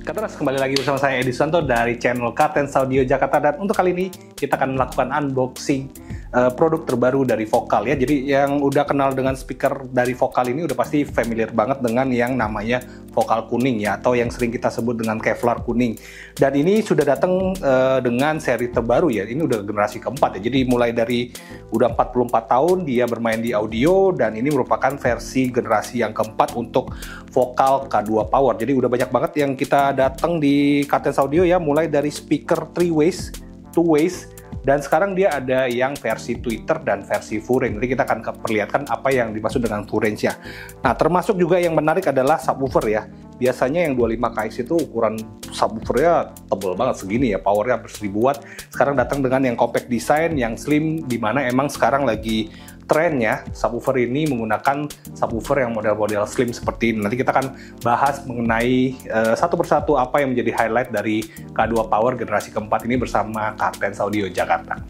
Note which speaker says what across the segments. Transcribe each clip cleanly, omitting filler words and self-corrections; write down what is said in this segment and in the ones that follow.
Speaker 1: Katenas, kembali lagi bersama saya Edi Susanto dari channel Katens Audio Jakarta, dan untuk kali ini kita akan melakukan unboxing produk terbaru dari Vokal ya. Jadi yang udah kenal dengan speaker dari Vokal ini udah pasti familiar banget dengan yang namanya Vokal kuning ya, atau yang sering kita sebut dengan Kevlar kuning. Dan ini sudah datang dengan seri terbaru ya. Ini udah generasi keempat ya. Jadi mulai dari udah 44 tahun dia bermain di audio, dan ini merupakan versi generasi yang keempat untuk Vokal K2 Power. Jadi udah banyak banget yang kita datang di Katens Audio ya, mulai dari speaker 3 ways, 2 ways, dan sekarang dia ada yang versi tweeter dan versi full range. Jadi kita akan perlihatkan apa yang dimaksud dengan full range-nya. Nah, termasuk juga yang menarik adalah subwoofer ya. Biasanya yang 25kx itu ukuran subwoofernya tebal banget segini ya, powernya hampir 1000 watt. Sekarang datang dengan yang compact design, yang slim, dimana emang sekarang lagi trennya subwoofer ini menggunakan subwoofer yang model-model slim seperti ini. Nanti kita akan bahas mengenai satu persatu apa yang menjadi highlight dari K2 Power generasi keempat ini bersama Katens Audio Jakarta.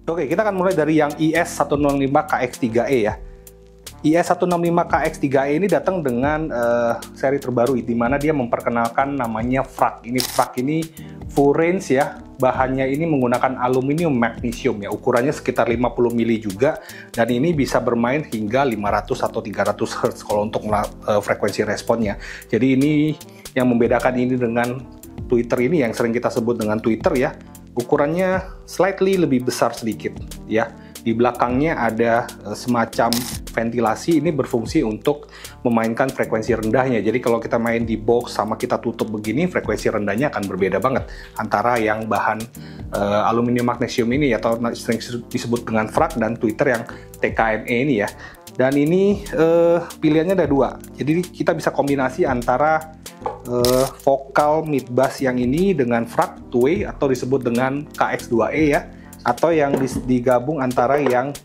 Speaker 1: Oke, kita akan mulai dari yang IS165KX3E ya. IS165KX3E ini datang dengan seri terbaru, di mana dia memperkenalkan namanya FRAC. Ini FRAC ini full range ya. Bahannya ini menggunakan aluminium magnesium ya. Ukurannya sekitar 50 mili juga, dan ini bisa bermain hingga 500 atau 300 Hz kalau untuk frekuensi responnya. Jadi ini yang membedakan ini dengan tweeter ini yang sering kita sebut dengan tweeter ya. Ukurannya slightly lebih besar sedikit ya. Di belakangnya ada semacam ventilasi, ini berfungsi untuk memainkan frekuensi rendahnya. Jadi kalau kita main di box sama kita tutup begini, frekuensi rendahnya akan berbeda banget antara yang bahan aluminium magnesium ini atau sering disebut dengan FRAC, dan tweeter yang TKME ini ya. Dan ini pilihannya ada dua. Jadi kita bisa kombinasi antara Vokal mid bass yang ini dengan FRAC 2-way atau disebut dengan KX2E ya, atau yang digabung antara yang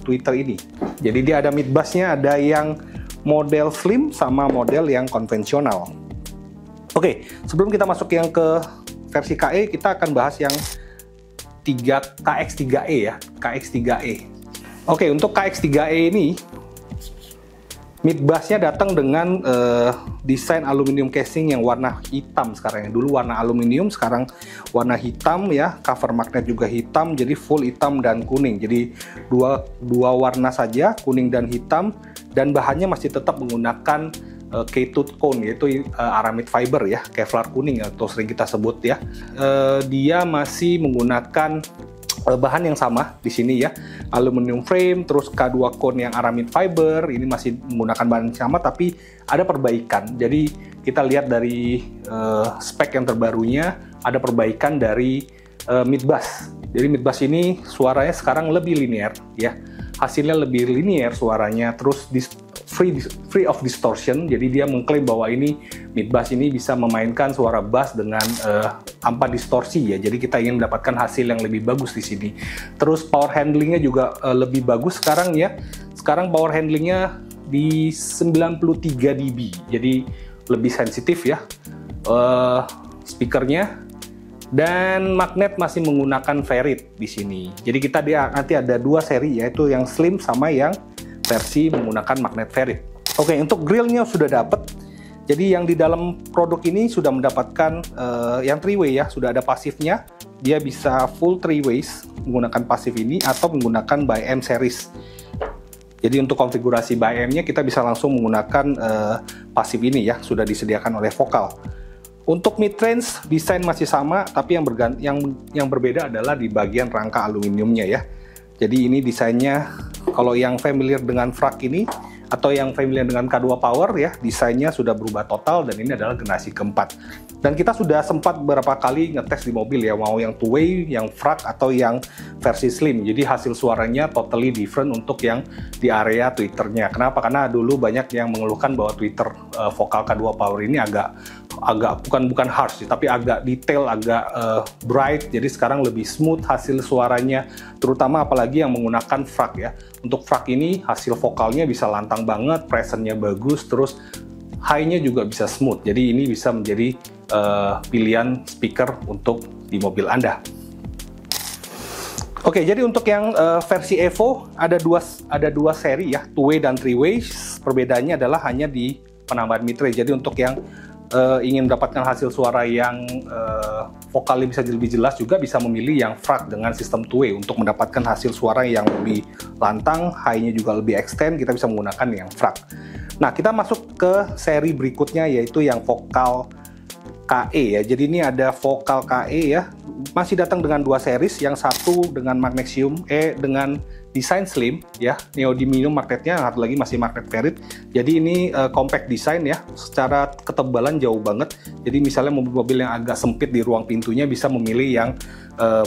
Speaker 1: tweeter ini. Jadi dia ada mid bassnya, ada yang model slim sama model yang konvensional. Oke, sebelum kita masuk yang ke versi KE, kita akan bahas yang KX3E ya, KX3E. Oke, untuk KX3E ini mid bassnya datang dengan desain aluminium casing yang warna hitam sekarang. Yang dulu warna aluminium, sekarang warna hitam ya. Cover magnet juga hitam, jadi full hitam dan kuning. Jadi dua warna saja, kuning dan hitam. Dan bahannya masih tetap menggunakan K-tooth cone, yaitu aramid fiber ya, Kevlar kuning atau sering kita sebut ya. Dia masih menggunakan bahan yang sama di sini ya, aluminium frame, terus K2 cone yang aramid fiber. Ini masih menggunakan bahan yang sama, tapi ada perbaikan. Jadi kita lihat dari spek yang terbarunya, ada perbaikan dari mid bass. Jadi mid bass ini suaranya sekarang lebih linear ya, hasilnya lebih linear suaranya, terus free of distortion. Jadi dia mengklaim bahwa ini mid bass ini bisa memainkan suara bass dengan tanpa distorsi ya. Jadi kita ingin mendapatkan hasil yang lebih bagus di sini. Terus power handlingnya juga lebih bagus sekarang ya. Sekarang power handlingnya di 93 dB. Jadi lebih sensitif ya speakernya. Dan magnet masih menggunakan ferrit di sini. Jadi kita nanti ada dua seri, yaitu yang slim sama yang versi menggunakan magnet ferrit. Oke, untuk grillnya sudah dapat. Jadi yang di dalam produk ini sudah mendapatkan yang 3-way ya, sudah ada pasifnya. Dia bisa full 3 ways menggunakan pasif ini atau menggunakan by M series. Jadi untuk konfigurasi by M-nya kita bisa langsung menggunakan pasif ini ya, sudah disediakan oleh Vokal. Untuk mid-range desain masih sama, tapi yang berbeda adalah di bagian rangka aluminiumnya ya. Jadi ini desainnya, kalau yang familiar dengan Frag ini atau yang familiar dengan K2 Power ya, desainnya sudah berubah total dan ini adalah generasi keempat. Dan kita sudah sempat beberapa kali ngetes di mobil ya, mau yang two-way, yang Frag atau yang versi slim. Jadi hasil suaranya totally different untuk yang di area tweeternya. Kenapa? Karena dulu banyak yang mengeluhkan bahwa tweeter vokal K2 Power ini agak bukan harsh, tapi agak detail, agak bright. Jadi sekarang lebih smooth hasil suaranya, terutama apalagi yang menggunakan Frag ya. Untuk Frag ini hasil vokalnya bisa lantang banget, presence-nya bagus, terus high-nya juga bisa smooth. Jadi ini bisa menjadi pilihan speaker untuk di mobil Anda. Oke, jadi untuk yang versi Evo ada dua seri ya, two-way dan three-way. Perbedaannya adalah hanya di penambahan mid-range. Jadi untuk yang ingin mendapatkan hasil suara yang vokalnya bisa lebih jelas, juga bisa memilih yang Frag dengan sistem two-way untuk mendapatkan hasil suara yang lebih lantang, high-nya juga lebih extend. Kita bisa menggunakan yang Frag. Nah, kita masuk ke seri berikutnya, yaitu yang vokal KE ya. Jadi ini ada vokal KE ya, masih datang dengan dua series, yang satu dengan magnesium dengan desain slim ya, neodymium magnetnya, yang satu lagi masih magnet ferrit. Jadi ini compact design ya, secara ketebalan jauh banget. Jadi misalnya mobil-mobil yang agak sempit di ruang pintunya bisa memilih yang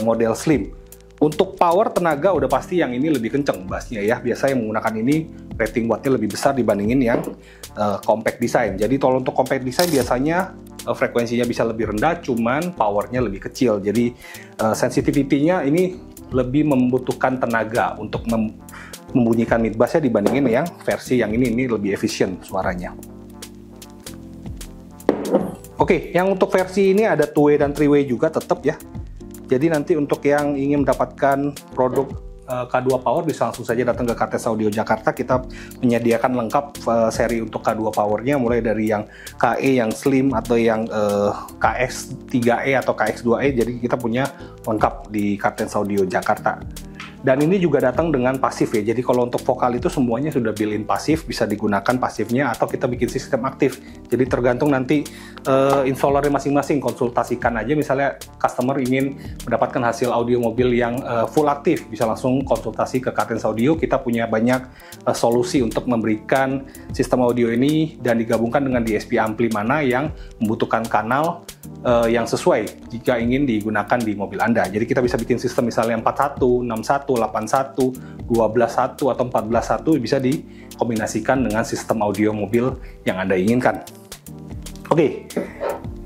Speaker 1: model slim. Untuk power tenaga udah pasti yang ini lebih kenceng bassnya ya. Biasa yang menggunakan ini rating wattnya lebih besar dibandingin yang compact design. Jadi kalau untuk compact design biasanya frekuensinya bisa lebih rendah, cuman powernya lebih kecil. Jadi sensitivity-nya ini lebih membutuhkan tenaga untuk membunyikan mid bass-nya dibandingin yang versi yang ini lebih efisien suaranya. Oke, yang untuk versi ini ada two-way dan three-way juga tetap ya. Jadi nanti untuk yang ingin mendapatkan produk K2 Power bisa langsung saja datang ke Kartens Audio Jakarta. Kita menyediakan lengkap seri untuk K2 Power-nya, mulai dari yang KE, yang Slim, atau yang KX3E atau KX2E. Jadi kita punya lengkap di Kartens Audio Jakarta. Dan ini juga datang dengan pasif ya. Jadi kalau untuk vokal itu semuanya sudah built-in pasif, bisa digunakan pasifnya atau kita bikin sistem aktif. Jadi tergantung nanti installernya masing-masing, konsultasikan aja. Misalnya customer ingin mendapatkan hasil audio mobil yang full aktif, bisa langsung konsultasi ke Kartens Audio. Kita punya banyak solusi untuk memberikan sistem audio ini dan digabungkan dengan DSP ampli mana yang membutuhkan kanal yang sesuai jika ingin digunakan di mobil Anda. Jadi kita bisa bikin sistem misalnya 41, 61, 81, 12.1 atau 14.1 bisa dikombinasikan dengan sistem audio mobil yang Anda inginkan. Oke.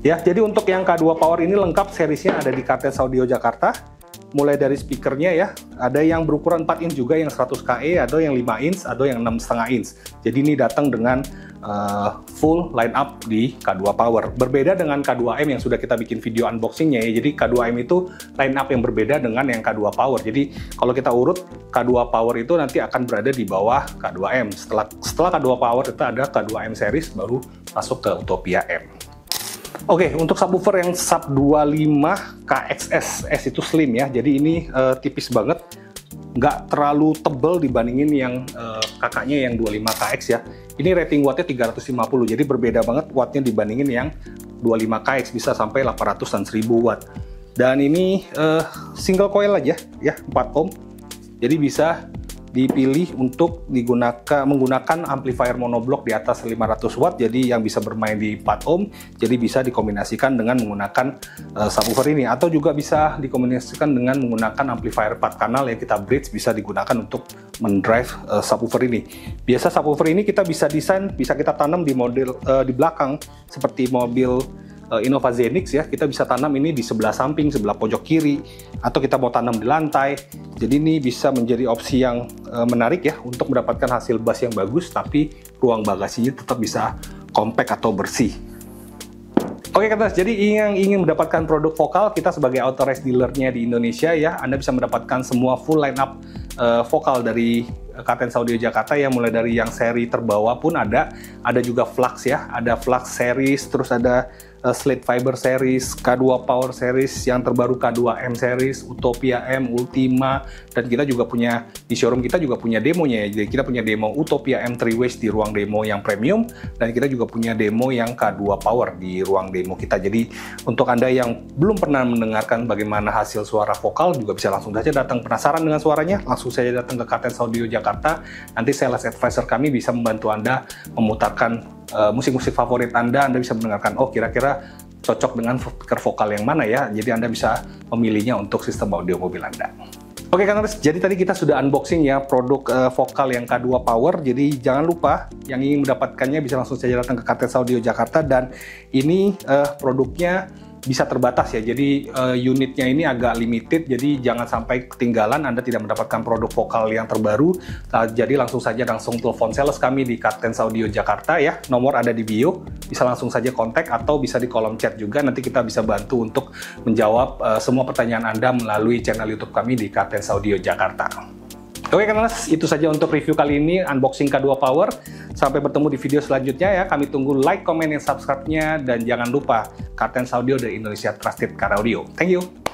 Speaker 1: Ya, jadi untuk yang K2 Power ini lengkap, seriesnya ada di Kartens Audio Jakarta. Mulai dari speakernya ya, ada yang berukuran 4 inch juga, yang 100 KE, ada yang 5 inch, ada yang 6,5 inch. Jadi ini datang dengan full line up di K2 Power. Berbeda dengan K2M yang sudah kita bikin video unboxingnya ya. Jadi K2M itu line up yang berbeda dengan yang K2 Power. Jadi kalau kita urut, K2 Power itu nanti akan berada di bawah K2M. Setelah K2 Power itu ada K2M series, baru masuk ke Utopia M. Oke, untuk subwoofer yang sub 25 KXS, S itu slim ya. Jadi ini tipis banget, nggak terlalu tebel dibandingin yang kakaknya yang 25KX ya. Ini rating wattnya 350, jadi berbeda banget wattnya dibandingin yang 25KX, bisa sampai 800 dan 1000 watt. Dan ini single coil aja ya, 4 ohm. Jadi bisa dipilih untuk menggunakan amplifier monoblock di atas 500 watt, jadi yang bisa bermain di 4 ohm, jadi bisa dikombinasikan dengan menggunakan subwoofer ini, atau juga bisa dikombinasikan dengan menggunakan amplifier 4 kanal yang kita bridge, bisa digunakan untuk mendrive subwoofer ini. Biasa subwoofer ini kita bisa desain, bisa kita tanam di model di belakang seperti mobil Innova Zenix ya, kita bisa tanam ini di sebelah samping, sebelah pojok kiri, atau kita mau tanam di lantai. Jadi ini bisa menjadi opsi yang menarik ya untuk mendapatkan hasil bass yang bagus, tapi ruang bagasinya tetap bisa compact atau bersih. Oke Kartens, jadi yang ingin mendapatkan produk vokal, kita sebagai authorized dealernya di Indonesia ya, Anda bisa mendapatkan semua full line up vokal dari Kartens Audio Jakarta ya, mulai dari yang seri terbawah pun ada juga Flux ya, ada Flux series, terus ada Slate Fiber series, K2 Power series, yang terbaru K2M series, Utopia M, Ultima, dan kita juga punya di showroom kita juga punya demonya ya. Jadi kita punya demo Utopia M3 Waste di ruang demo yang premium, dan kita juga punya demo yang K2 Power di ruang demo kita. Jadi untuk Anda yang belum pernah mendengarkan bagaimana hasil suara vokal juga bisa langsung saja datang. Penasaran dengan suaranya? Langsung saja datang ke Kartens Audio Jakarta. Nanti sales advisor kami bisa membantu Anda memutarkan musik-musik favorit Anda bisa mendengarkan, oh kira-kira cocok dengan speaker vokal yang mana ya. Jadi Anda bisa memilihnya untuk sistem audio mobil Anda. Oke Kartens, jadi tadi kita sudah unboxing ya produk vokal yang K2 Power. Jadi jangan lupa yang ingin mendapatkannya bisa langsung saja datang ke Kartens Audio Jakarta, dan ini produknya bisa terbatas ya, jadi unitnya ini agak limited, jadi jangan sampai ketinggalan Anda tidak mendapatkan produk vokal yang terbaru. Jadi langsung telepon sales kami di Kartens Audio Jakarta ya, nomor ada di bio, bisa langsung saja kontak atau bisa di kolom chat juga, nanti kita bisa bantu untuk menjawab semua pertanyaan Anda melalui channel YouTube kami di Kartens Audio Jakarta. Oke Kartens, itu saja untuk review kali ini, unboxing K2 Power. Sampai bertemu di video selanjutnya ya. Kami tunggu like, comment, dan subscribe-nya. Dan jangan lupa, Kartens Audio dari Indonesia Trusted Car Audio. Thank you.